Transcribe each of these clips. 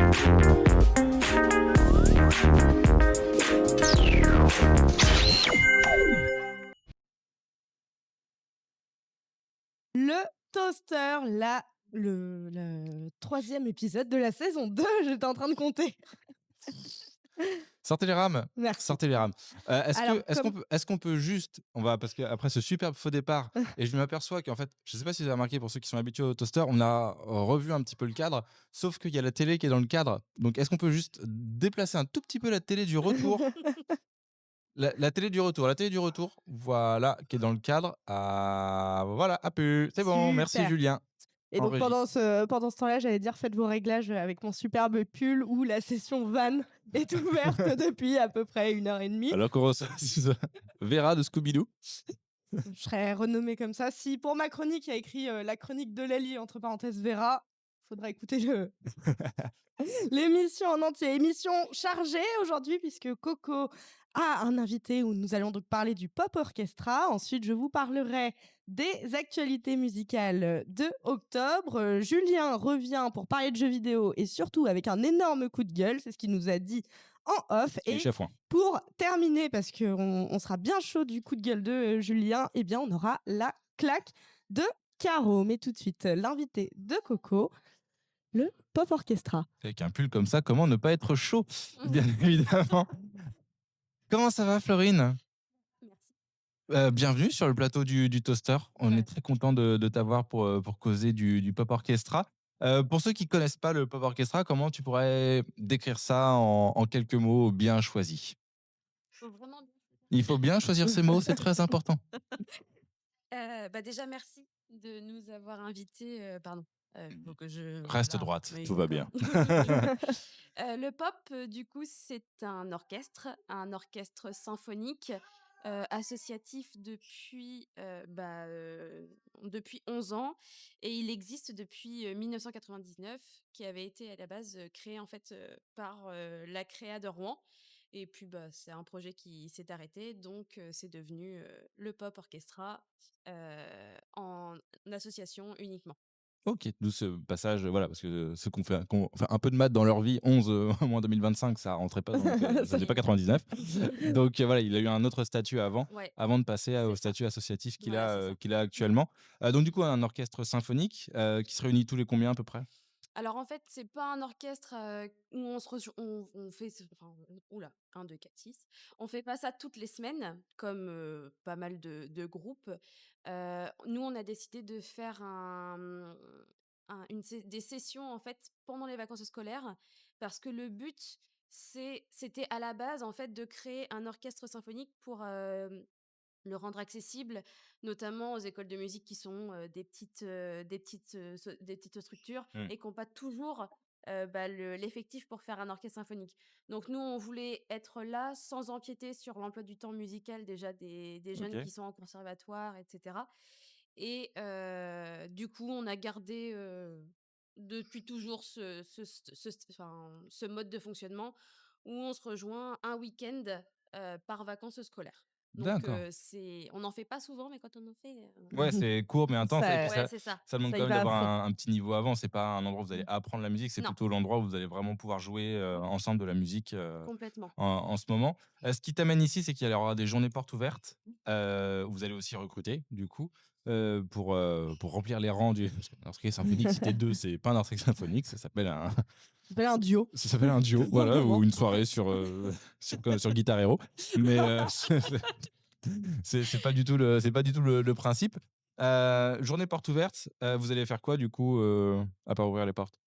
Le toaster, le 3e épisode de la saison 2, j'étais en train de compter. Sortez les rames, Merci. sortez les rames. Est-ce Alors que est-ce qu'on comme peut est-ce qu'on peut juste parce qu'après ce superbe faux départ et je m'aperçois qu'en fait, je sais pas si vous avez remarqué pour ceux qui sont habitués au toaster, on a revu un petit peu le cadre, sauf qu'il y a la télé qui est dans le cadre. Donc est-ce qu'on peut juste déplacer un tout petit peu la télé du retour? La télé du retour, voilà, qui est dans le cadre. Ah voilà, hop, c'est bon, merci Super. Julien, Et en donc régie. pendant ce temps-là, j'allais dire: «Faites vos réglages, avec mon superbe pull où la session van est ouverte depuis à peu près 1 heure et demie». Alors qu'on reçoit Vera de Scooby-Doo. Je serais renommée comme ça. Si pour ma chronique, il y a écrit, la chronique de Lali entre parenthèses Vera, faudra écouter l'émission en entier. Émission chargée aujourd'hui puisque Coco a un invité où nous allons donc parler du Pop Orchestra. Ensuite, je vous parlerai des actualités musicales de octobre. Julien revient pour parler de jeux vidéo et surtout avec un énorme coup de gueule, c'est ce qu'il nous a dit en off. Et Et chef pour terminer, parce qu'on sera bien chaud du coup de gueule de Julien, eh bien on aura la claque de Caro. Mais tout de suite, l'invité de Coco, le Pop Orchestra. Avec un pull comme ça, comment ne pas être chaud? Bien évidemment. Comment ça va, Florine? Merci. Bienvenue sur le plateau du Toaster. On est très content de t'avoir pour causer du Pop Orchestra. Pour ceux qui connaissent pas le Pop Orchestra, comment tu pourrais décrire ça en quelques mots bien choisis? Faut vraiment bien choisir. Il faut bien choisir ses mots, c'est très important. Déjà merci de nous avoir invités, pardon, faut que je Reste voilà, droite, oui, tout va d'accord. bien. Le pop, du coup, c'est un orchestre symphonique, associatif depuis 11 ans et il existe depuis, 1999, qui avait été à la base, créé en fait, par, la Créa de Rouen et puis, c'est un projet qui s'est arrêté donc c'est devenu, le Pop Orchestra, en association uniquement. OK, d'où ce passage, voilà, parce que ceux qui ont fait un peu de maths dans leur vie, 11 moins 2025, ça rentrait pas dans ça faisait pas 99. Donc voilà, il a eu un autre statut Ouais, avant de passer au c'est ça. statut associatif Voilà, c'est ça. qu'il a actuellement. Donc du coup, un orchestre symphonique, qui se réunit tous les combien à peu près? Alors en fait, c'est pas un orchestre, où on se rejoint on fait ce enfin, ouh là, 1, 2, 4, 6. On fait pas ça toutes les semaines comme, pas mal de groupes. Nous, on a décidé de faire des sessions en fait pendant les vacances scolaires parce que le but, c'était à la base en fait de créer un orchestre symphonique pour, le rendre accessible, notamment aux écoles de musique qui sont, des petites structures Mmh. et qui ont pas toujours, l'effectif pour faire un orchestre symphonique. Donc nous, on voulait être là sans empiéter sur l'emploi du temps musical déjà des jeunes OK. qui sont en conservatoire et cetera et du coup, on a gardé, depuis toujours ce mode de fonctionnement où on se rejoint un week-end, par vacances scolaires. Donc D'accord. on n'en fait pas souvent, mais quand on en fait, Ouais, c'est court mais intense et puis Ça, ouais, c'est ça. ça demande ça quand y même va à d'avoir fond. un petit niveau avant. C'est pas un endroit où vous allez apprendre la musique, c'est Non, plutôt l'endroit où vous allez vraiment pouvoir jouer, ensemble de la musique, complètement. en ce moment. Ce qui t'amène ici, c'est qu'il y aura des journées portes ouvertes, où vous allez aussi recruter du coup, pour remplir les rangs du orchestre symphonique. Si tu 2, c'est pas un orchestre symphonique, ça s'appelle un Ça s'appelle un duo, ça s'appelle un duo, tout voilà, ou simplement. une soirée sur Guitar Hero. Mais, c'est pas du tout le principe. Journée porte ouverte, vous allez faire quoi du coup, à part ouvrir les portes?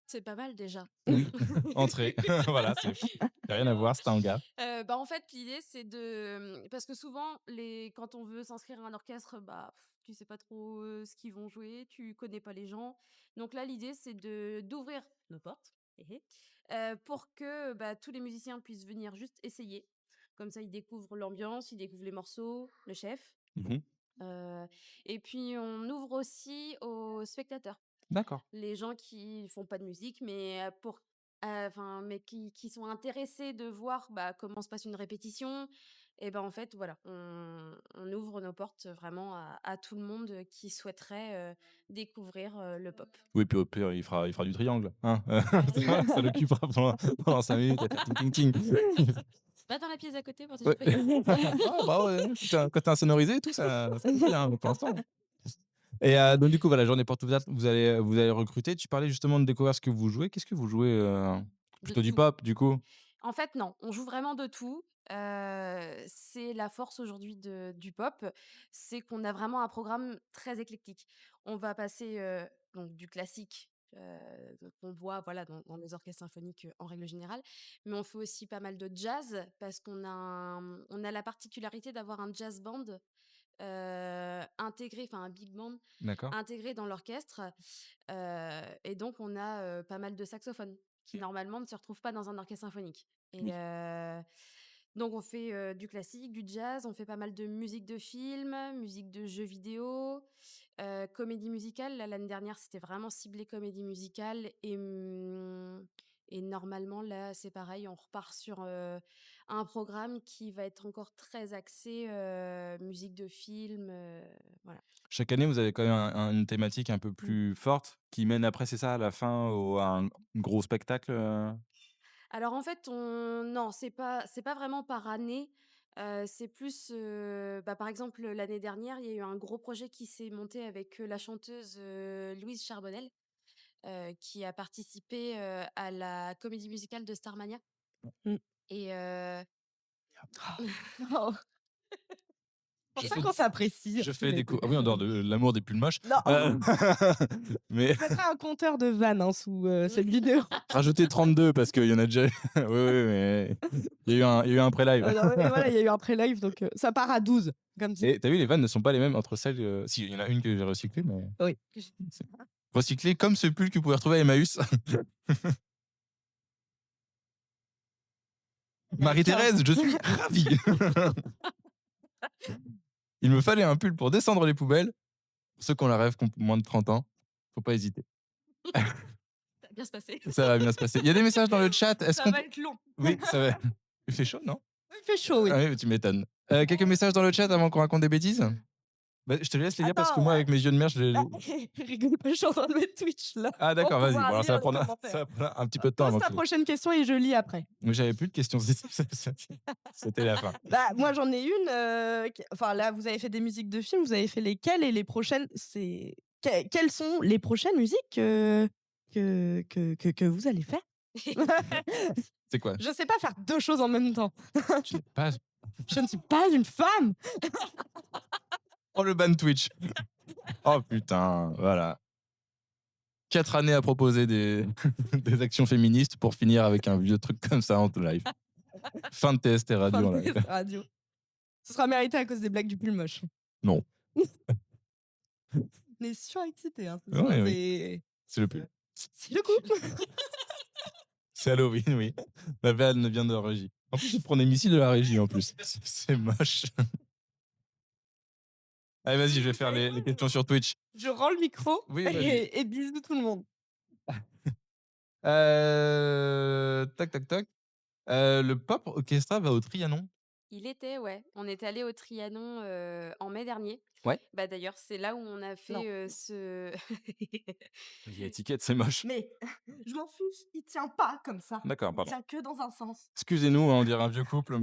C'est pas mal déjà. Oui, entrer, voilà, c'est y a rien à voir, c'est un gars. En fait, l'idée, c'est parce que souvent, quand on veut s'inscrire à un orchestre, tu sais pas trop, ce qu'ils vont jouer, tu connais pas les gens. Donc là, l'idée, c'est d'ouvrir nos portes, hé pour que, tous les musiciens puissent venir juste essayer. Comme ça, ils découvrent l'ambiance, ils découvrent les morceaux, le chef, Mmh. heu et puis on ouvre aussi aux spectateurs. D'accord. Les gens qui font pas de musique, mais mais qui sont intéressés de voir, comment se passe une répétition et ben, en fait, voilà, on ouvre nos portes vraiment à tout le monde, qui souhaiterait, découvrir, le pop. Oui, puis au pire, il fera du triangle, hein? Tu vois? Ça l'occupera pendant 5 minutes à faire ting ting ting. Va dans la pièce d'à côté pour te Ouais. faire plaisir. Ah bah, ouais, quand tu as insonorisé et tout, ça fait bien, pour l'instant. Et donc du coup, voilà, journée porte ouverte, vous allez recruter. Tu parlais justement de découvrir ce que vous jouez. Qu'est-ce que vous jouez, De plutôt du tout. pop, du coup? En fait, non, on joue vraiment de tout. C'est la force aujourd'hui du pop, c'est qu'on a vraiment un programme très éclectique. On va passer, donc du classique, qu'on voit, voilà, dans les orchestres symphoniques, en règle générale, mais on fait aussi pas mal de jazz parce on a la particularité d'avoir un jazz band, intégré, enfin un big band D'accord. intégré dans l'orchestre, et donc on a, pas mal de saxophones qui OK. normalement ne se retrouvent pas dans un orchestre symphonique et Oui. donc on fait, du classique, du jazz, on fait pas mal de musique de film, musique de jeux vidéo, comédie musicale. Là, l'année dernière, c'était vraiment ciblé comédie musicale et normalement, là, c'est pareil, on repart sur, un programme qui va être encore très axé, musique de film, voilà. Chaque année, vous avez quand même une thématique un peu Mmh. plus forte qui mène après, c'est ça, à la fin à un gros spectacle, Alors en fait, on non, c'est pas vraiment par année, c'est plus, bah, par exemple, l'année dernière, il y a eu un gros projet qui s'est monté avec, la chanteuse, Louise Charbonnel, qui a participé, à la comédie musicale de Starmania Mmh. et Oh, pour Je ça fais qu'on s'apprécie je tous fais les des 2. coups, ah oui, en dehors de l'amour des pulls moches, Non, mais je mettrai un compteur de vannes, hein, sous, cette vidéo. rajouter 32 parce qu'il y en a déjà oui, oui, mais il y a eu un pré-live. Non, mais voilà, il y a eu un pré-live, donc ça part à 12, comme ça. Et tu as vu, les vannes ne sont pas les mêmes entre celles, si, il y en a une que j'ai recyclée, mais Oui. c'est recyclée comme ce pull que vous pouvez retrouver à Emmaüs. Il y a 15. Marie-Thérèse, je suis ravi. Il me fallait un pull pour descendre les poubelles. Pour ceux qui ont la rêve, qui ont moins de 30 ans, faut pas hésiter. Ça va bien se passer. Ça va bien se passer. Il y a des messages dans le chat. Est-ce Ça qu'on va peut... être long. Oui, ça va. Il fait chaud, non? Il fait chaud, oui. Ah oui, tu m'étonnes. Quelques messages dans le chat avant qu'on raconte des bêtises? Bah, je te laisse les dire parce que Attends, moi, avec mes yeux de mère, bah, rigole pas, je suis en train de mettre Twitch, là, Ah pour d'accord, vas-y. Bon, pouvoir alors ça lire va les prendre commentaires. ça va prendre un petit peu de temps Pose avant ta que... prochaine question et je lis après. Mais j'avais plus de questions. C'était la fin. Bah, moi, j'en ai une, enfin, là, vous avez fait des musiques de films, vous avez fait lesquelles et les prochaines, c'est quelles sont les prochaines musiques, que vous allez faire? C'est quoi? Je sais pas faire 2 choses en même temps. Tu n'es pas... Je ne suis pas une femme! Oh, le ban Twitch. Oh putain, voilà. 4 années à proposer des des actions féministes pour finir avec un vieux truc comme ça en live. Fin de TST Fin radio de en live. test radio. Ce sera mérité à cause des blagues du pull moche. Non. On est surexcités, hein, ce soir, Oui, oui, c'est le pull. c'est le coup. C'est Halloween, oui. La vanne vient de la régie. En plus, je prends des missiles de la régie en plus. C'est moche. Allez, vas-y, je vais faire les questions sur Twitch. Je rends le micro Oui, vas-y. et bisous tout le monde. Tac, tac, tac. Le Pop Orchestra va au Trianon? Il était, ouais. On est allé au Trianon, en mai dernier. Ouais. Bah, d'ailleurs, c'est là où on a Non. fait, ce Il y a étiquette, c'est moche. Mais je m'en fiche, il tient pas comme ça. D'accord, Il pardon. tient que dans un sens. Excusez-nous, hein, on dirait un vieux couple.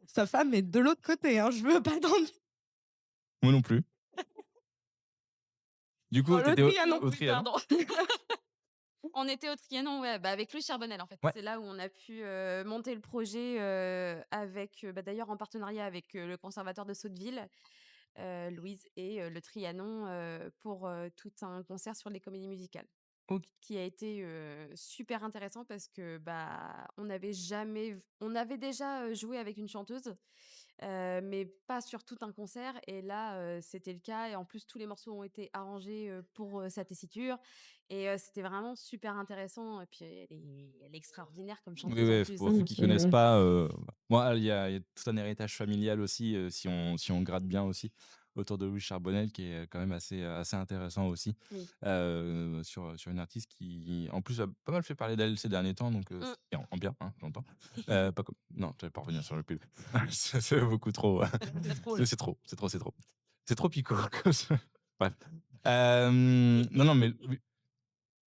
Sa femme est de l'autre côté, hein, je veux pas d'ennui. Moi non plus. Du coup, Oh, le t'étais Trianon. au Trianon? Pardon. On était au Trianon, ouais, bah, avec Louis Charbonnel, en fait. Ouais. C'est là où on a pu, monter le projet, avec, bah, d'ailleurs en partenariat avec, le conservatoire de Sotteville, Louise et le Trianon, pour, tout un concert sur les comédies musicales. OK. Qui a été, super intéressant parce que, bah, on avait déjà, joué avec une chanteuse, mais pas sur tout un concert et là, c'était le cas et en plus tous les morceaux ont été arrangés, pour, sa tessiture et c'était vraiment super intéressant et puis elle est extraordinaire comme Oui, chanteuse en oui, plus pour ceux donc qui connaissent pas, moi, il y a tout un héritage familial aussi, si on gratte bien aussi. autour de Louis Charbonnel qui est quand même assez intéressant aussi, Oui. sur une artiste qui, en plus, a pas mal fait parler d'elle ces derniers temps, donc Mmh. c'est bien, en bien, hein, j'entends. Pas comme non, j'allais pas revenir sur le pub. C'est beaucoup trop, C'est trop là. c'est trop, c'est trop, c'est trop. C'est trop piquant comme ça. Bref. Non, non, mais oui,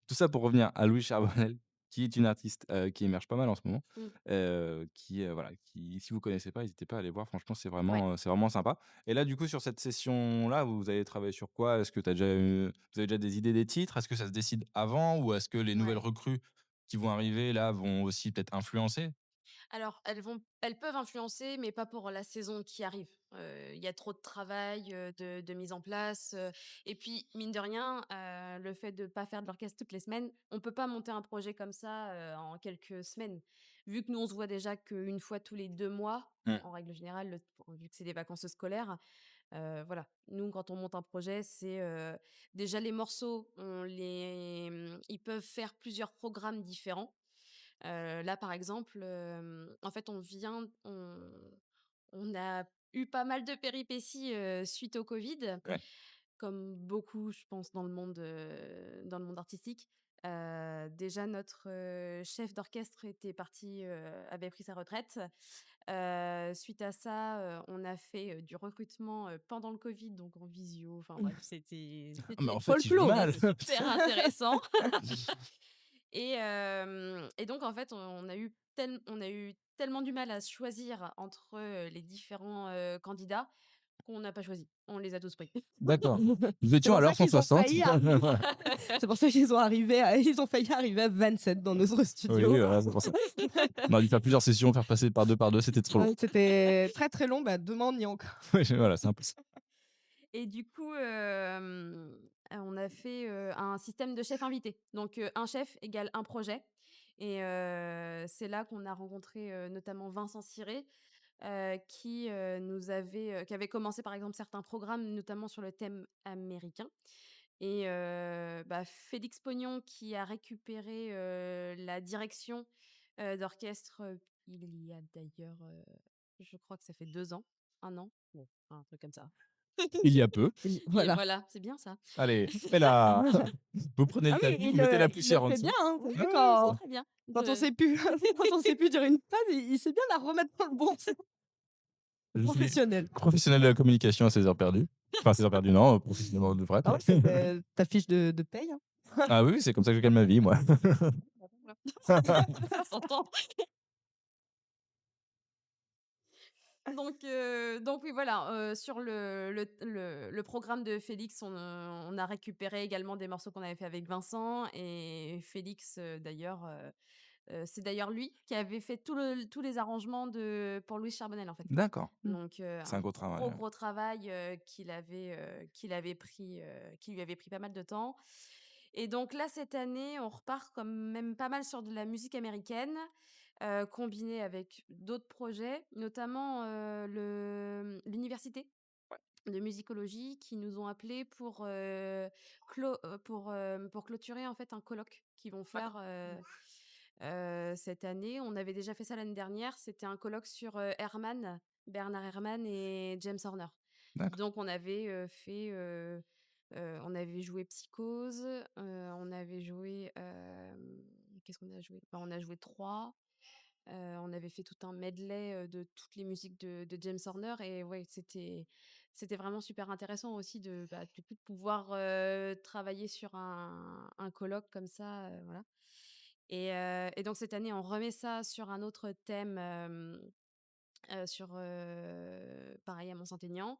tout ça pour revenir à Louis Charbonnel, qui est une artiste, qui émerge pas mal en ce moment, Mmh. voilà, qui si vous connaissez pas, n'hésitez pas à aller voir, franchement, Ouais. c'est vraiment sympa. Et là, du coup, sur cette session-là, vous avez travaillé sur quoi? Est-ce que vous avez déjà des idées des titres? Est-ce que ça se décide avant ou est-ce que les nouvelles Ouais. recrues qui vont arriver là, vont aussi peut-être influencer? Alors, elles peuvent influencer, mais pas pour la saison qui arrive. Il y a trop de travail, de mise en place, et puis mine de rien, le fait de pas faire de l'orchestre toutes les semaines, on peut pas monter un projet comme ça, en quelques semaines. Vu que nous, on se voit déjà qu'une fois tous les 2 mois, Mmh. en règle générale, vu que c'est des vacances scolaires, voilà. Nous, quand on monte un projet, c'est, déjà les morceaux, ils peuvent faire plusieurs programmes différents. Là, par exemple, en fait, on a eu pas mal de péripéties, suite au covid, Ouais. comme beaucoup, je pense, dans le monde artistique. Déjà notre, chef d'orchestre avait pris sa retraite. Suite à ça, on a fait, du recrutement, pendant le covid, donc en visio, enfin bref, c'était Ah mais c'était en fait, il joue Folklore. mal. super intéressant. Et donc en fait, on a eu tellement du mal à choisir entre, les différents, candidats qu'on n'a pas choisi. On les a tous pris. D'accord. Nous C'est étions pour à ça l'heure qu'ils ont 160. failli arriver. C'est pour ça ils ont failli arriver à 27 dans notre Oui, studio. voilà, c'est pour ça. On aurait dû faire plusieurs sessions, faire passer par 2, c'était trop long. Ouais, c'était très, très long. Bah, demain, on y est encore. Ouais, voilà, c'est un peu ça. Et du coup, on a fait, un système de chef invité. Donc, un chef égale un projet. Et c'est là qu'on a rencontré, notamment Vincent Ciré, qui avait commencé, par exemple, certains programmes, notamment sur le thème américain. Et bah, Félix Pognon qui a récupéré, la direction, d'orchestre, il y a d'ailleurs, je crois que ça fait 2 ans, 1 an, bon, un truc comme ça. Il y a peu. Et Voilà. voilà, c'est bien ça. Allez, et là, vous prenez Ah le oui, tapis, vous mettez la il le poussière en fait bien, dessous. hein. Oui, C'est vrai oui, c'est quand très bien. quand on Je sait plus quand on sait plus dire une phrase, il sait bien la remettre dans le bon sens. Je suis Professionnel. professionnel de la communication à ses heures perdues. Enfin, à ses heures perdues, non, professionnellement de vrai. Ah ouais, c'était ta fiche de paye, hein. Ah oui, oui, c'est comme ça que je gagne ma vie, moi. ça s'entend. Donc oui, voilà, sur le programme de Félix, on a récupéré également des morceaux qu'on avait fait avec Vincent. Et Félix, d'ailleurs, c'est d'ailleurs lui qui avait fait tous les arrangements pour Louis Charbonnel, en fait. D'accord. Mmh. Donc, C'est un un gros travail, gros, ouais. gros travail, qui lui avait pris pas mal de temps. Et donc là, cette année, on repart quand même pas mal sur de la musique américaine, combinée avec d'autres projets, notamment, l'université de musicologie qui nous ont appelés pour clôturer, en fait, un colloque qu'ils vont faire, cette année. On avait déjà fait ça l'année dernière, c'était un colloque sur, Bernard Herrmann et James Horner. D'accord. Donc on avait joué Psychose, on avait joué, qu'est-ce qu'on a joué? Bah, on a joué 3. On avait fait tout un medley, de toutes les musiques de James Horner. Et ouais, c'était vraiment super intéressant aussi du coup, de pouvoir, travailler sur un colloque comme ça, voilà. Et donc cette année, on remet ça sur un autre thème, pareil à Mont-Saint-Aignan.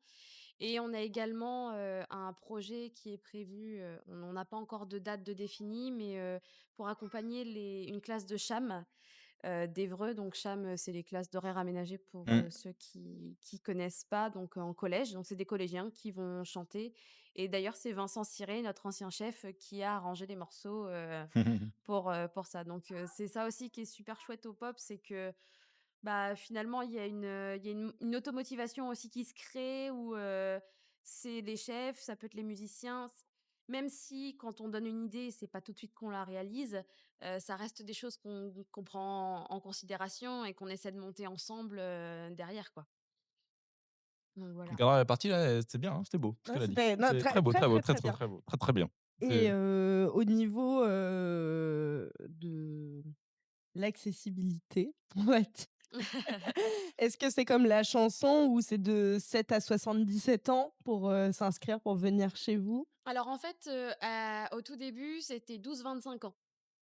Et on a également, un projet qui est prévu, on n'a pas encore de date de définie, mais pour accompagner une classe de cham, d'Évreux. Donc cham, c'est les classes d'horaires aménagés pour, Mmh. ceux qui connaissent pas, donc en collège. Donc c'est des collégiens qui vont chanter. Et d'ailleurs, c'est Vincent Ciré, notre ancien chef, qui a arrangé les morceaux, pour ça. Donc c'est ça aussi qui est super chouette au pop, c'est que bah, finalement, il y a une automotivation aussi qui se crée où, c'est les chefs, ça peut être les musiciens. Même si quand on donne une idée, c'est pas tout de suite qu'on la réalise, ça reste des choses qu'on prend en considération et qu'on essaie de monter ensemble, derrière, quoi. Donc Le voilà. cadre de la partie là, c'était bien, hein, c'était beau ce Non, qu'elle a dit. c'était non, C'est très, très beau, très, très beau, très, très, très très, bien. très beau, très, très bien. Et C'est au niveau, de l'accessibilité, on va dire, est-ce que c'est comme la chanson où c'est de 7 à 77 ans pour, s'inscrire, pour venir chez vous? Alors en fait, au tout début, c'était 12-25 ans.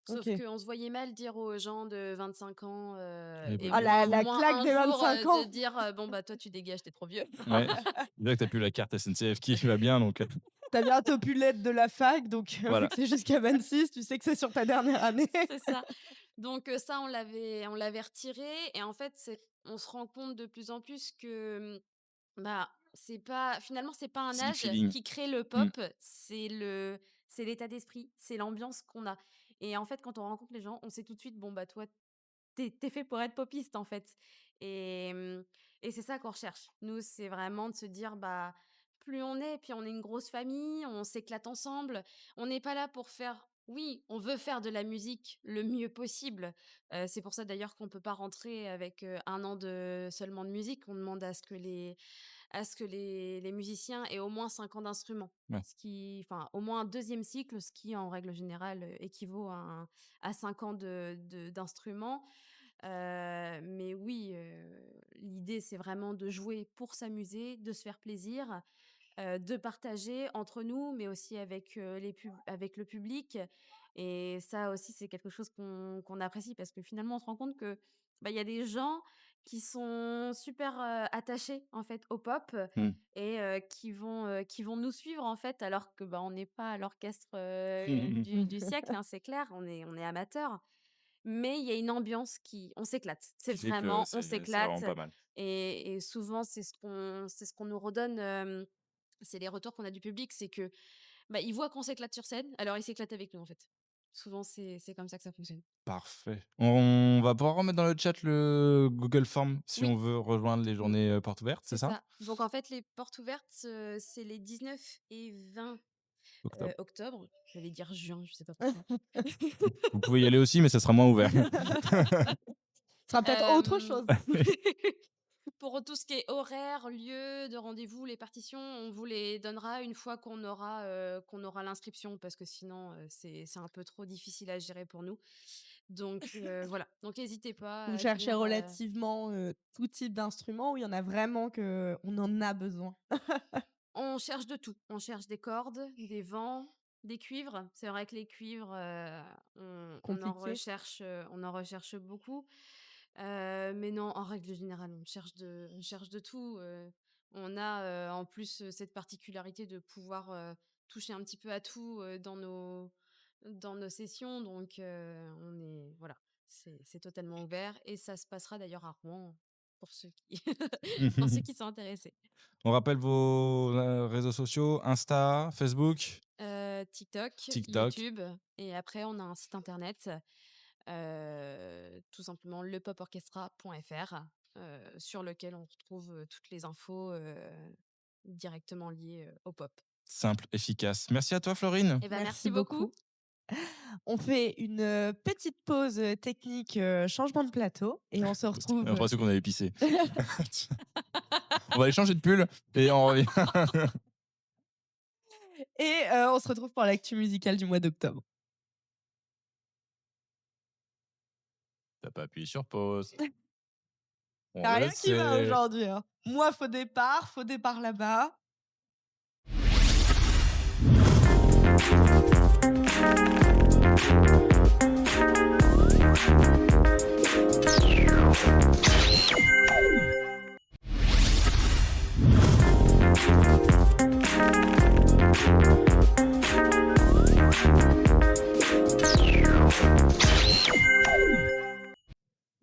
Sauf OK. qu'on se voyait mal dire aux gens de 25 ans, elle et évolue Ah vite. la moins claque un des jour, 25 de ans! dire, «Bon, bah, toi, tu dégages, tu trop vieux». Ouais, déjà que tu plus la carte SNCF qui va bien donc Tu as bientôt plus l'aide de la fac, donc vu voilà. que c'est jusqu'à 26, tu sais que c'est sur ta dernière année. C'est ça. Donc ça, on l'avait retiré et en fait, on se rend compte de plus en plus que, bah, c'est pas un C'est le âge feeling. qui crée le Mmh. pop, c'est l'état d'esprit, c'est l'ambiance qu'on a et en fait, quand on rencontre les gens, on sait tout de suite: «Bon, bah, toi, t'es fait pour être popiste, en fait» et et c'est ça qu'on recherche. Nous, c'est vraiment de se dire, bah, plus on est puis on est une grosse famille, on s'éclate ensemble. On n'est pas là pour faire oui, on veut faire de la musique le mieux possible. C'est pour ça d'ailleurs qu'on peut pas rentrer avec, 1 an de seulement de musique. On demande à ce que les musiciens aient au moins 5 ans d'instrument. Ouais. Ce qui enfin, au moins un deuxième cycle, ce qui en règle générale, équivaut à 5 ans d'instrument. Mais oui, l'idée, c'est vraiment de jouer pour s'amuser, de se faire plaisir, de partager entre nous, mais aussi avec le public et ça aussi, c'est quelque chose qu'on apprécie parce que finalement, on se rend compte que, bah, il y a des gens qui sont super, attachés, en fait, au pop Mmh. et qui vont nous suivre, en fait, alors que, bah, on n'est pas l'orchestre, du siècle, hein, c'est clair, on est amateurs. Mais il y a une ambiance qui on s'éclate. C'est Qui fait que vraiment on c'est vraiment s'éclate pas mal. et souvent c'est ce qu'on nous redonne, c'est les retours qu'on a du public, c'est que, bah, ils voient qu'on s'éclate sur scène, alors ils s'éclatent avec nous, en fait. Souvent c'est comme ça que ça fonctionne. Parfait. On va pouvoir remettre dans le chat le Google Form si on Oui, veut rejoindre les mmh, journées, portes ouvertes, c'est c'est ça? ça. Donc en fait, les portes ouvertes, c'est les 19 et 20, Octobre. octobre. J'allais dire juin, je sais pas pourquoi. Vous pouvez y aller aussi, mais ça sera moins ouvert. Ce sera peut-être autre Hem, chose. pour tout ce qui est horaire, lieu de rendez-vous, les partitions, on vous les donnera une fois qu'on aura l'inscription parce que sinon, c'est un peu trop difficile à gérer pour nous. Donc voilà, donc n'hésitez pas Vous à cherchez venir, relativement, tout type d'instrument ou il y en a vraiment qu'on en a besoin? on cherche de tout. On cherche des cordes, des vents, des cuivres. C'est vrai que les cuivres, Compliqué? on en recherche beaucoup. Mais non, en règle générale, on cherche de tout. On a, en plus, cette particularité de pouvoir, toucher un petit peu à tout, dans nos sessions. Donc, on est voilà, c'est totalement ouvert et ça se passera d'ailleurs à Rouen pour ceux qui pour ceux qui sont intéressés. On rappelle vos, réseaux sociaux, Insta, Facebook, TikTok, TikTok. YouTube et après on a un site internet, tout simplement lepoporchestra.fr, sur lequel on retrouve, toutes les infos, directement liées, au pop. Simple, efficace. Merci à toi Florine. Et ben Merci merci beaucoup. beaucoup. On fait une, petite pause, technique, changement de plateau et on se J'ai retrouve, l'impression qu'on avait pissé. On va aller changer de pull et on revient. on se retrouve pour l'actu musicale du mois d'octobre. Tu pas appuyé sur pause. Y On a le rien qui va sait. aujourd'hui, hein. Moi, faux départ là-bas.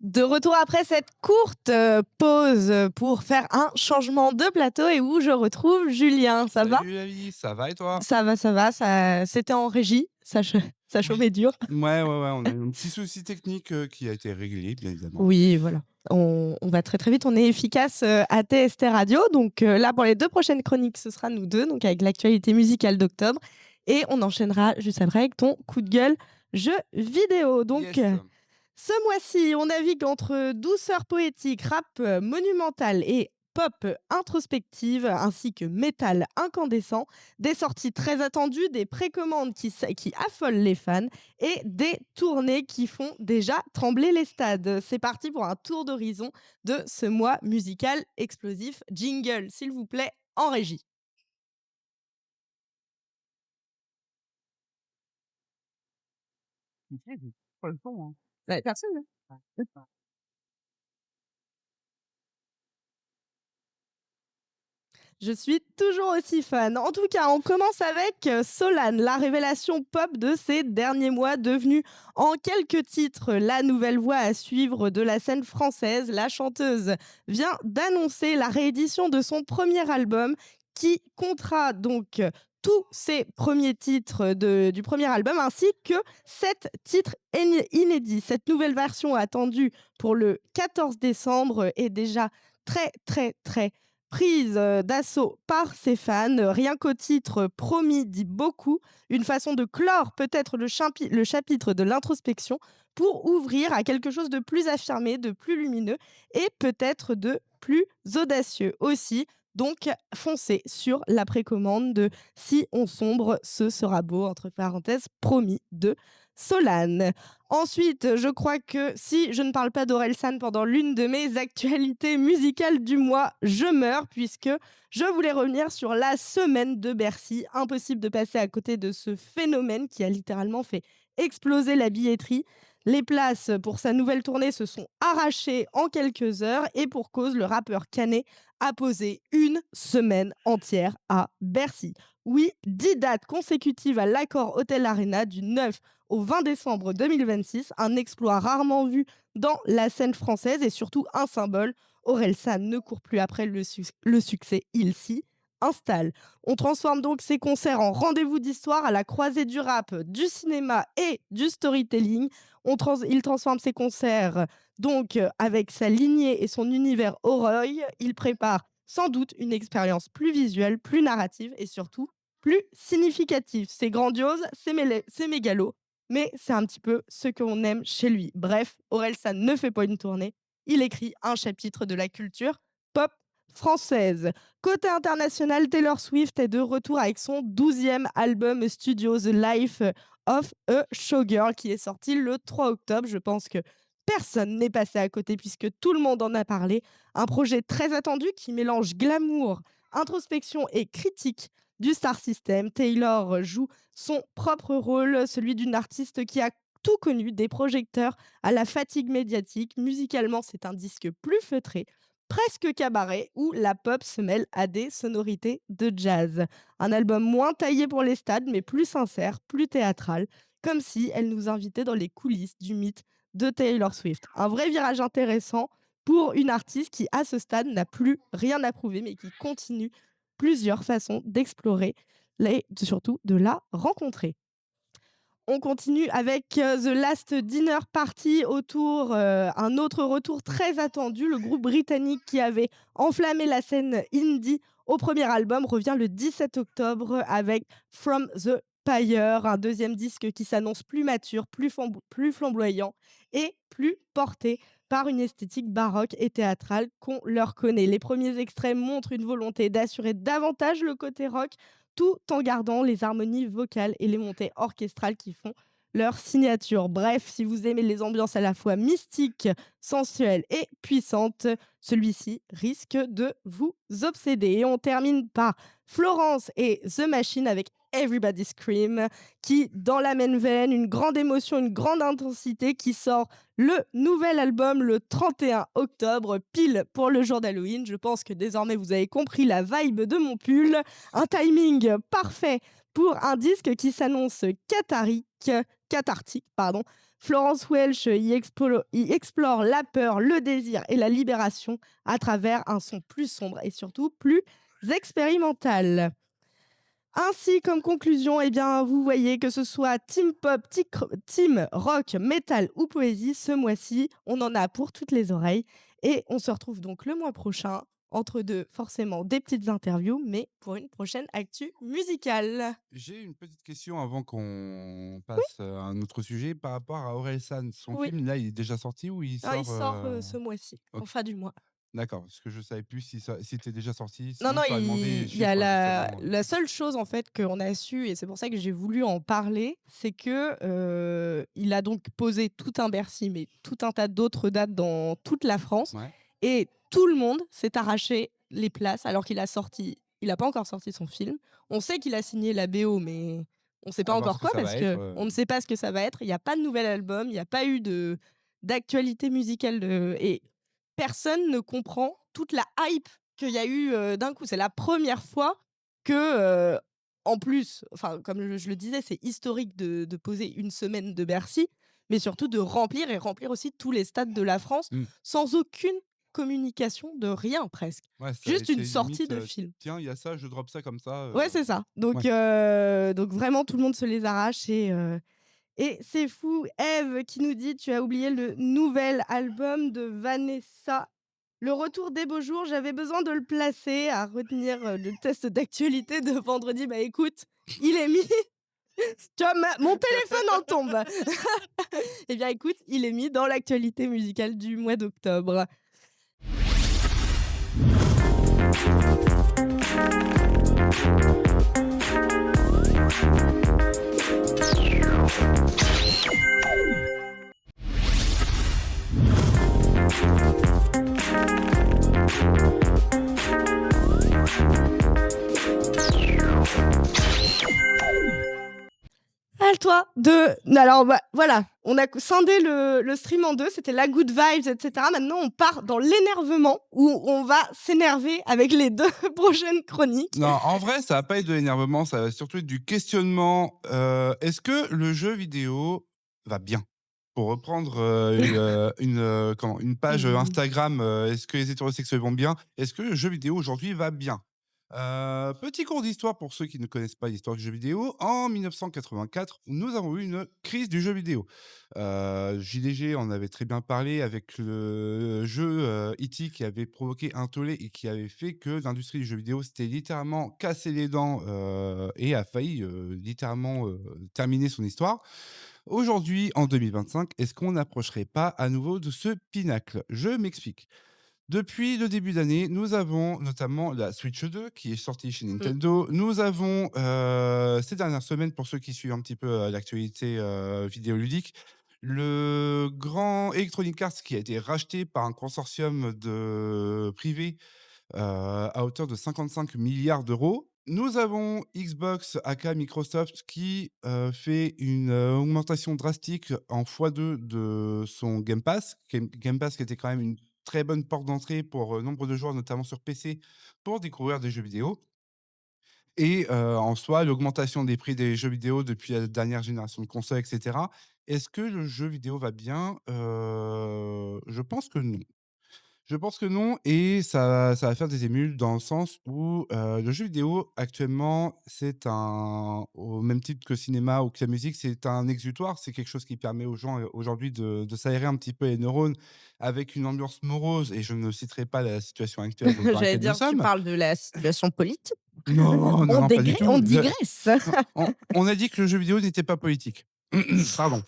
De retour après cette courte, pause, pour faire un changement de plateau et où je retrouve Julien. Ça va? Salut la vie, ça va et toi? Ça c'était en régie, ça chauffait dur. Ouais, on a eu un petit souci technique, qui a été réglé, bien évidemment. Oui, voilà. On va très, très vite. On est efficace, à TST Radio. Donc, là, pour les 2 prochaines chroniques, ce sera nous 2, donc avec l'actualité musicale d'octobre et on enchaînera juste après avec ton coup de gueule jeu vidéo. Donc, Yes. ce mois-ci, on navigue entre douceur poétique, rap, monumental et pop introspective ainsi que métal incandescent, des sorties très attendues, des précommandes qui affolent les fans et des tournées qui font déjà trembler les stades. C'est parti pour un tour d'horizon de ce mois musical explosif. Jingle, s'il vous plaît, en régie. Pas le son, hein. Personne, je suis toujours aussi fan. En tout cas, on commence avec Solane, la révélation pop de ces derniers mois, devenue en quelques titres la nouvelle voix à suivre de la scène française. La chanteuse vient d'annoncer la réédition de son premier album qui comptera donc tous ses premiers titres du premier album ainsi que 7 titres inédits. Cette nouvelle version attendue pour le 14 décembre est déjà très très très prise d'assaut par ses fans. Rien qu'au titre promis dit beaucoup, une façon de clore peut-être le chapitre de l'introspection pour ouvrir à quelque chose de plus affirmé, de plus lumineux et peut-être de plus audacieux aussi. Donc, foncez sur la précommande de Si on sombre, ce sera beau, entre parenthèses, promis de Solane. Ensuite, je crois que si je ne parle pas d'Orelsan pendant l'une de mes actualités musicales du mois, je meurs puisque je voulais revenir sur la semaine de Bercy. Impossible de passer à côté de ce phénomène qui a littéralement fait exploser la billetterie. Les places pour sa nouvelle tournée se sont arrachées en quelques heures et pour cause, le rappeur Canet a posé une semaine entière à Bercy. Oui, 10 dates consécutives à l'Accor Hotel Arena du 9 au 20 décembre 2026, un exploit rarement vu dans la scène française et surtout un symbole. Orelsan ne court plus après le succès, il s'y installe. On transforme donc ces concerts en rendez-vous d'histoire à la croisée du rap, du cinéma et du storytelling. Il transforme ses concerts donc avec sa lignée et son univers Oroy. Il prépare sans doute une expérience plus visuelle, plus narrative et surtout plus significative. C'est grandiose, c'est mégalo, mais c'est un petit peu ce qu'on aime chez lui. Bref, Orelsan ne fait pas une tournée, il écrit un chapitre de la culture pop française. Côté international, Taylor Swift est de retour avec son 12e album studio The Life of a Showgirl qui est sorti le 3 octobre. Je pense que personne n'est passé à côté puisque tout le monde en a parlé. Un projet très attendu qui mélange glamour, introspection et critique du star system. Taylor joue son propre rôle, celui d'une artiste qui a tout connu, des projecteurs à la fatigue médiatique. Musicalement, c'est un disque plus feutré, presque cabaret, où la pop se mêle à des sonorités de jazz. Un album moins taillé pour les stades, mais plus sincère, plus théâtral, comme si elle nous invitait dans les coulisses du mythe de Taylor Swift. Un vrai virage intéressant pour une artiste qui, à ce stade, n'a plus rien à prouver, mais qui continue plusieurs façons d'explorer et surtout de la rencontrer. On continue avec The Last Dinner Party autour, un autre retour très attendu. Le groupe britannique qui avait enflammé la scène indie au premier album revient le 17 octobre avec From the Pyre, un deuxième disque qui s'annonce plus mature, plus flamboyant et plus porté par une esthétique baroque et théâtrale qu'on leur connaît. Les premiers extraits montrent une volonté d'assurer davantage le côté rock tout en gardant les harmonies vocales et les montées orchestrales qui font leur signature. Bref, si vous aimez les ambiances à la fois mystiques, sensuelles et puissantes, celui-ci risque de vous obséder. Et on termine par Florence et The Machine avec Everybody Scream, qui, dans la même veine, une grande émotion, une grande intensité, qui sort le nouvel album le 31 octobre, pile pour le jour d'Halloween. Je pense que désormais vous avez compris la vibe de mon pull. Un timing parfait pour un disque qui s'annonce cathartique. Florence Welch y explore la peur, le désir et la libération à travers un son plus sombre et surtout plus expérimental. Ainsi, comme conclusion, eh bien, vous voyez que ce soit team pop, team rock, metal ou poésie, ce mois-ci, on en a pour toutes les oreilles. Et on se retrouve donc le mois prochain, entre deux, forcément, des petites interviews, mais pour une prochaine actu musicale. J'ai une petite question avant qu'on passe à un autre sujet par rapport à Orelsan. Son Oui, film, là, il est déjà sorti ou il ah, il sort sort ce mois-ci, en Ok. fin du mois. D'accord, parce que je savais plus si c'était déjà sorti, Non, sinon non, je t'aurais demandé il y a chiffres juste avant, la seule chose en fait qu'on a su et c'est pour ça que j'ai voulu en parler, c'est que, il a donc posé tout un Bercy, mais tout un tas d'autres dates dans toute la France Ouais. et tout le monde s'est arraché les places alors il a pas encore sorti son film. On sait qu'il a signé la BO, mais on sait pas À voir ce encore que quoi ça parce va être, qu'on ne sait pas ce que ça va être. Il y a pas de nouvel album, il y a pas eu d'actualité musicale de et personne ne comprend toute la hype qu'il y a eu, d'un coup. C'est la première fois que, en plus, enfin, comme je le disais, c'est historique de poser une semaine de Bercy, mais surtout de remplir et remplir aussi tous les stades de la France mmh, sans aucune communication de rien presque. ouais, ça a Juste une été sortie limite, de film. «Tiens, il y a ça, je drop ça comme ça», Ouais, c'est ça. ouais. Donc vraiment tout le monde se les arrache et c'est fou. Eve qui nous dit: «Tu as oublié le nouvel album de Vanessa. Le retour des beaux jours, j'avais besoin de le placer, à retenir, le test d'actualité de vendredi». Bah, écoute, il est mis tu vois? Ma Mon téléphone en tombe. Eh bien, écoute, il est mis dans l'actualité musicale du mois d'octobre. Parle-toi de alors, voilà, on a scindé le stream en 2, c'était la good vibes et cetera. Maintenant, on part dans l'énervement où on va s'énerver avec les 2 prochaines chroniques. Non, en vrai, ça va pas être de l'énervement, ça va surtout être du questionnement. Est-ce que le jeu vidéo va bien? Pour reprendre, une page, Mmh. Instagram, est-ce que les hétérosexuels vont bien? Est-ce que le jeu vidéo aujourd'hui va bien? Petit cours d'histoire pour ceux qui ne connaissent pas l'histoire du jeu vidéo. En 1984, nous avons eu une crise du jeu vidéo. JDG en avait très bien parlé avec le jeu, E.T. qui avait provoqué un tollé et qui avait fait que l'industrie du jeu vidéo s'était littéralement cassé les dents, et a failli, littéralement, terminer son histoire. Aujourd'hui, en 2025, est-ce qu'on n'approcherait pas à nouveau de ce pinacle? Je m'explique. Depuis le début d'année, nous avons notamment la Switch 2 qui est sortie chez Mmh. Nintendo. Nous avons, ces dernières semaines, pour ceux qui suivent un petit peu, l'actualité, vidéoludique, le grand Electronic Arts qui a été racheté par un consortium de privés, à hauteur de 55 milliards d'euros. Nous avons Xbox, aka Microsoft, qui fait une augmentation drastique en x2 de son Game Pass. Game Pass qui était quand même une très bonne porte d'entrée pour nombre de joueurs, notamment sur PC, pour découvrir des jeux vidéo. Et en soi, l'augmentation des prix des jeux vidéo depuis la dernière génération de consoles, etc. Est-ce que le jeu vidéo va bien? Je pense que non. Je pense que non et ça va faire des émules dans le sens où, le jeu vidéo actuellement, c'est un au même titre que le cinéma ou que la musique, c'est un exutoire. C'est quelque chose qui permet aux gens, aujourd'hui de s'aérer un petit peu les neurones avec une ambiance morose et je ne citerai pas la situation actuelle dans J'allais laquelle nous dire, tu sommes. parles de la situation politique? Non, non, non, pas du On tout. digresse. On a dit que le jeu vidéo n'était pas politique. Pardon.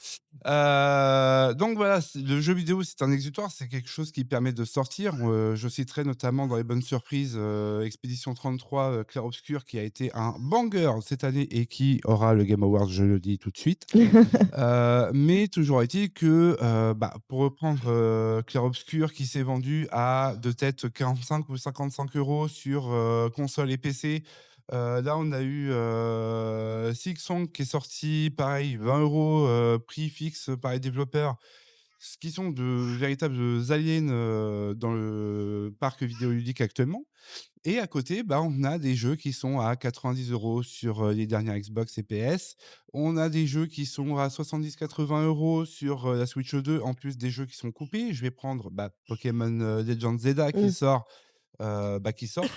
Donc voilà, le jeu vidéo, c'est un exutoire, c'est quelque chose qui permet de sortir. Je citerai notamment dans les bonnes surprises, Expédition 33, Clair Obscur, qui a été un banger cette année et qui aura le Game Awards, je le dis tout de suite. Mais toujours est-il que, pour reprendre, Clair Obscur qui s'est vendu à de tête 45 ou 55 € sur, console et PC. Là, on a eu, Silksong qui est sorti, pareil 20 €, prix fixe par les développeurs. Ce qui sont de véritables aliens, dans le parc vidéoludique actuellement. Et à côté, on a des jeux qui sont à 90 € sur, les dernières Xbox et PS. On a des jeux qui sont à 70-80 € sur, la Switch 2, en plus des jeux qui sont coupés. Je vais prendre, Pokémon, Legend Zelda Mmh. qui sort,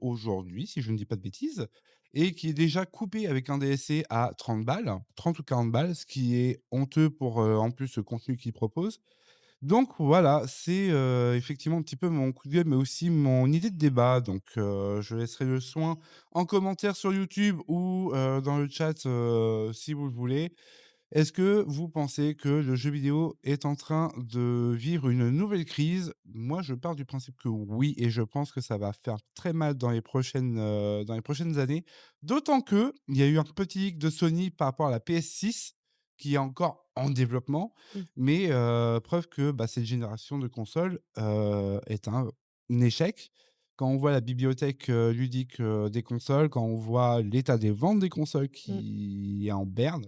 aujourd'hui, si je ne dis pas de bêtises et qui est déjà coupé avec un DLC à 30 balles, 30 ou 40 balles, ce qui est honteux pour, en plus, le contenu qu'il propose. Donc voilà, c'est, effectivement un petit peu mon coup de gueule, mais aussi mon idée de débat. Donc, je laisserai le soin en commentaire sur YouTube ou, dans le chat, si vous le voulez. Est-ce que vous pensez que le jeu vidéo est en train de vivre une nouvelle crise? Moi, je pars du principe que oui et je pense que ça va faire très mal dans les prochaines années. D'autant qu'il y a eu un petit leak de Sony par rapport à la PS6 qui est encore en développement, Mmh. mais preuve que, bah, cette génération de consoles, est un échec. Quand on voit la bibliothèque, ludique, des consoles, quand on voit l'état des ventes des consoles Mmh. qui est en berne,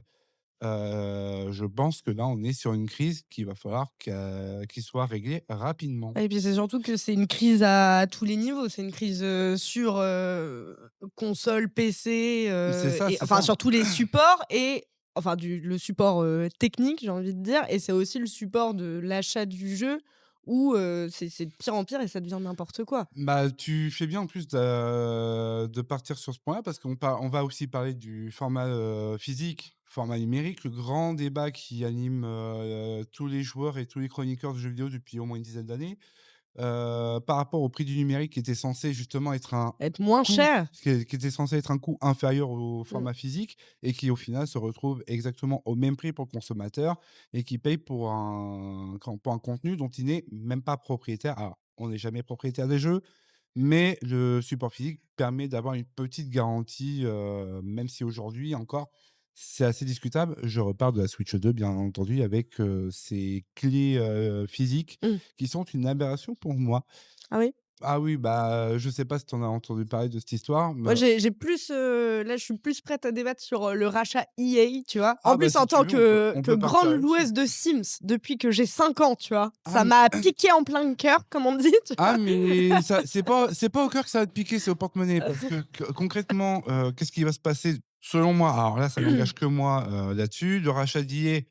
je pense que là, on est sur une crise qu'il va falloir qu'il soit réglée rapidement. Et puis c'est surtout que c'est une crise à tous les niveaux. C'est une crise, sur, console, PC, C'est ça, et c'est enfin ça. sur tous les supports et enfin le support, technique, j'ai envie de dire, et c'est aussi le support de l'achat du jeu où, c'est de pire en pire et ça devient n'importe quoi. Bah, tu fais bien en plus de partir sur ce point-là parce on va aussi parler du format, physique, format numérique, le grand débat qui anime, tous les joueurs et tous les chroniqueurs de jeux vidéo depuis au moins une dizaine d'années. Par rapport au prix du numérique qui était censé justement être un Être moins coût cher. qui était censé être un coût inférieur au Mmh. format physique et qui au final se retrouve exactement au même prix pour le consommateur et qui paye pour un contenu dont il n'est même pas propriétaire. Alors, on n'est jamais propriétaire des jeux, mais le support physique permet d'avoir une petite garantie, même si aujourd'hui encore, c'est assez discutable. Je repars de la Switch 2 bien entendu avec, ses clés, physiques Mmh. qui sont une aberration pour moi. Ah oui? Ah oui, bah, je sais pas si tu en as entendu parler de cette histoire, mais Moi, j'ai plus, là, je suis plus prête à débattre sur, le rachat EA, tu vois? En ah bah, plus, si en tu tant veux, que on que peut partir grande là-dessus. loueuse de Sims depuis que j'ai 5 ans, tu vois? Ah Ça mais m'a piqué en plein cœur, comme on dit, tu ah vois? mais ça c'est pas au cœur que ça va te piquer, c'est au porte-monnaie parce que concrètement, qu'est-ce qui va se passer selon moi? Alors là, ça n'engage que moi, là-dessus. Le rachat d'EA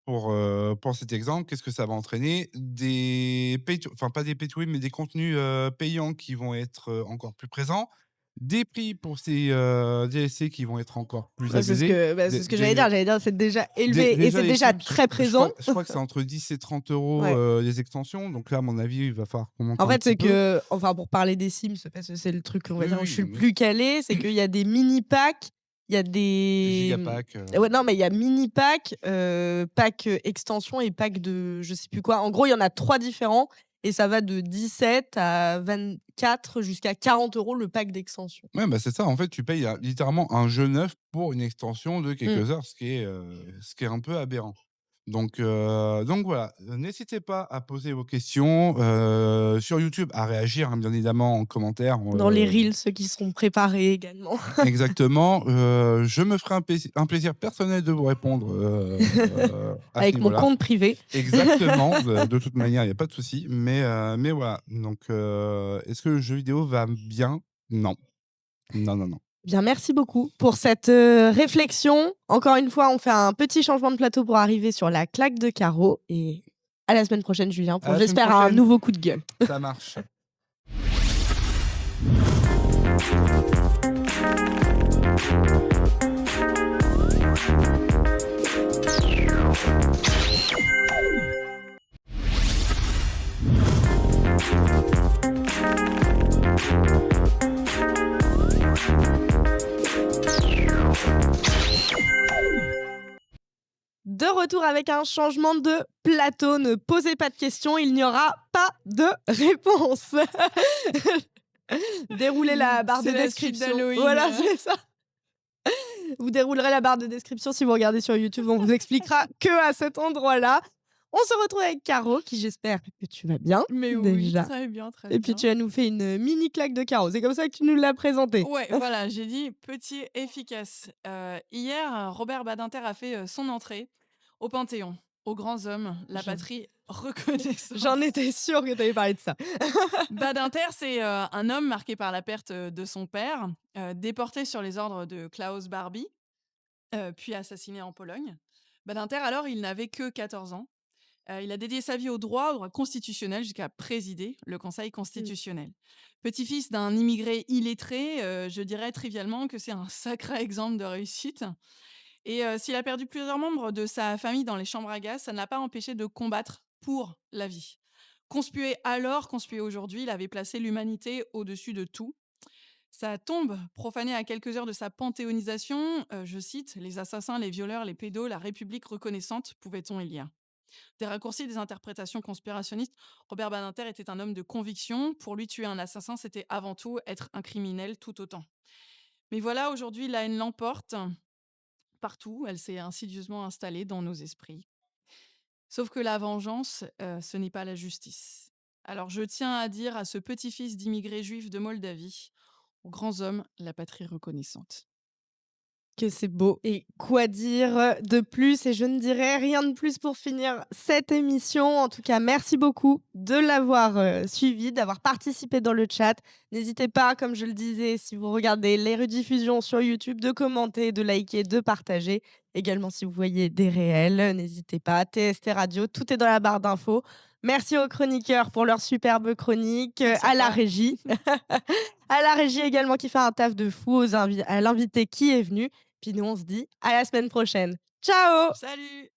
pour cet exemple, qu'est-ce que ça va entraîner? Des pay to enfin pas des pay to win, mais des contenus, payants qui vont être, encore plus présents. Des prix pour ces, DLC qui vont être encore plus abusés. C'est Des ce que j'allais dire. J'allais dire, c'est déjà élevé et déjà c'est les déjà Sims, très présent. je crois que c'est entre 10 et 30 €, Ouais. les extensions. Donc là, à mon avis, il va falloir qu'on monte En un fait, petit c'est peu. que enfin, pour parler des Sims, parce que c'est le truc, on va Oui, dire, où je oui, suis non le mais plus calée, c'est qu'il y a des mini packs, il y a des, Gigapack, ouais, non, mais il y a mini pack, pack, extension et pack de je sais plus quoi. En gros, il y en a 3 différents et ça va de 17 à 24 jusqu'à 40 € le pack d'extension. ouais, bah, c'est ça. En fait, tu payes, littéralement un jeu neuf pour une extension de Mmh. quelques heures, ce qui est un peu aberrant. Donc voilà, n'hésitez pas à poser vos questions, sur YouTube, à réagir, hein, bien évidemment en commentaire, Dans les reels, ceux qui sont préparés également. exactement. Je me ferai un plaisir personnel de vous répondre, à ce Avec mon niveau-là. compte privé. Exactement, de toute manière, il y a pas de souci, mais voilà, est-ce que le jeu vidéo va bien? Non. Non, non, non. Bien, merci beaucoup pour cette, réflexion. Encore une fois, on fait un petit changement de plateau pour arriver sur la claque de carreau et à la semaine prochaine, Julien, À pour la semaine j'espère un prochaine, nouveau coup de gueule. ça marche. De retour avec un changement de plateau. Ne posez pas de questions, il n'y aura pas de réponse. Déroulez la barre de C'est la suite description. d'Halloween. Voilà, c'est ça. Vous déroulerez la barre de description si vous regardez sur YouTube. On vous expliquera que à cet endroit-là. On se retrouve avec Caro, qui j'espère que tu vas bien Mais oui, déjà. très bien, très Et puis bien. tu as nous fait une mini claque de Caro. C'est comme ça que tu nous l'as présenté. Ouais, voilà, j'ai dit petit efficace. Hier, Robert Badinter a fait son entrée au Panthéon, aux grands hommes, la J'en patrie reconnaissance. J'en étais sûre que tu allais parler de ça. Badinter, c'est un homme marqué par la perte de son père, déporté sur les ordres de Klaus Barbie, puis assassiné en Pologne. Badinter, alors, il n'avait que 14 ans. Il a dédié sa vie au droit constitutionnel jusqu'à présider le Conseil Mmh. constitutionnel. Petit-fils d'un immigré illettré, je dirais trivialement que c'est un sacré exemple de réussite. Et s'il a perdu plusieurs membres de sa famille dans les chambres à gaz, ça ne l'a pas empêché de combattre pour la vie. Conspué alors, conspué aujourd'hui, il avait placé l'humanité au-dessus de tout. Sa tombe, profanée à quelques heures de sa panthéonisation, je cite, les assassins, les violeurs, les pédos, la République reconnaissante, pouvait-on y lire. Des raccourcis, des interprétations conspirationnistes. Robert Badinter était un homme de conviction. Pour lui, tuer un assassin, c'était avant tout être un criminel tout autant. Mais voilà, aujourd'hui, la haine l'emporte partout. Elle s'est insidieusement installée dans nos esprits. Sauf que la vengeance, ce n'est pas la justice. Alors je tiens à dire à ce petit-fils d'immigrés juifs de Moldavie, aux grands hommes, la patrie reconnaissante. Que c'est beau. Et quoi dire de plus? Et je ne dirai rien de plus pour finir cette émission. En tout cas, merci beaucoup de l'avoir suivi, d'avoir participé dans le chat. N'hésitez pas, comme je le disais, si vous regardez les rediffusions sur YouTube, de commenter, de liker, de partager. Également, si vous voyez des réels, n'hésitez pas. TST Radio, tout est dans la barre d'infos. Merci aux chroniqueurs pour leur superbe chronique, Merci à à la toi. régie. À la régie également qui fait un taf de fou, à l'invité qui est venu. Puis nous, on se dit à la semaine prochaine. Ciao! Salut!